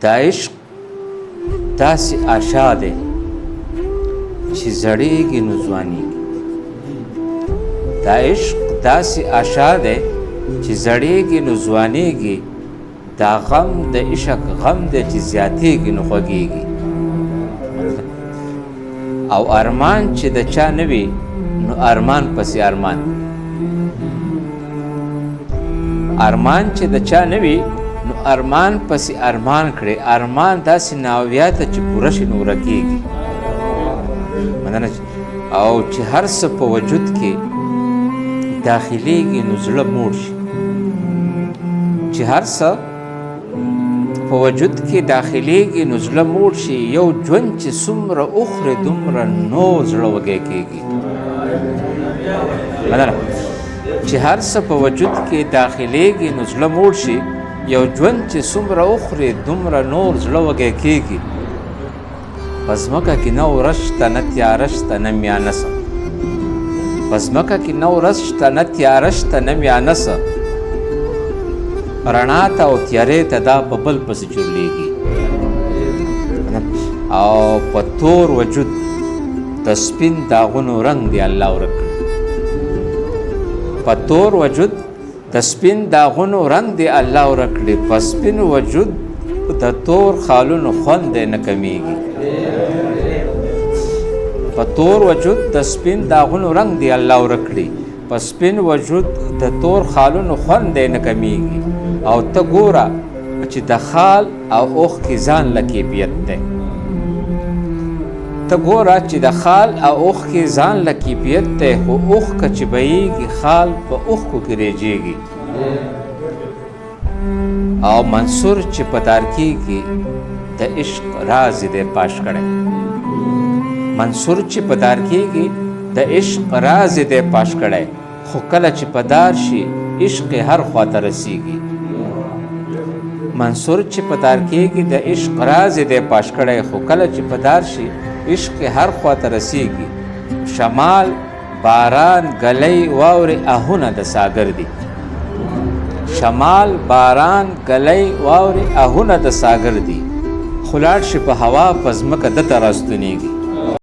دا عشق داسې آشا دی چې زړېږي نو ځوانېږي. دا عشق داسې آشا دی چې زړېږي نو ځوانېږي. دا غم د عشق غم دی چې زیاتېږي نو خوږېږي. او ارمان چې د چا نه وي نو ارمان پسې ارمان. ارمان چې د چا نه وي نو ارمان پسې ارمان کړي. ارمان داسې ناویا ته چې پوره شي نو ورکېږي. مننه. او چې هر څه په وجود کې داخليږي نو زړه موړ شي. چې هر څه په وجود کې داخليږي نو زړه موړ شي. یو ژوند چې څومره اخري دومره نو زړه وږی کېږي. مننه. چې هر څه په وجود کې داخليږي نو زړه موړ شي. یو ژوند چې څومره اخري دومره نور زړه وږی کېږي. په ځمکه کې نه ورځ شته نه تیاره شته نه میانه څه. په ځمکه کې نه ورځ شته نه تیاره شته نه میانه څه. رڼا ته او تیارې ته دا په بل پسې چورلېږي. او په تور وجود د سپین داغونو رنګ دی الله ورک کړی. په تور وجود د سپین داغونو رنګ دی الله ورک کړی. په سپین وجود د تور خالونو خوند دی نه کمیږي. په تور وجود د سپین داغونو رنګ دی الله ورک کړی. په سپین وجود د تور خالونو خوند دی نه کمیږي. او ته ګوره چې د خال او اوښ کې ځان له کیفیت دی. ته ګوره چې د خال او اوښ کې ځان له کیفیت دی. خو اوښ که چې بهیږي خال په اوښکو کې ریجېږي. او منصور چې په دارکېږي د عشق راز دی پاش کړی. منصور چې په دارکېږي د عشق راز دی پاش کړی. خو کله چې په دار شي عشق هر خواته رسیږي. منصور چې په دار کېږي د عشق راز دی پاش کړی. خو کله چې په دار شي عشق هر خواته رسیږي. شمال باران گلی واورې آهونه د ساګر دي. شمال باران گلی واورې آهونه د ساګر دي. خو لاړ شي په هوا په ځمکه دته راستنېږي.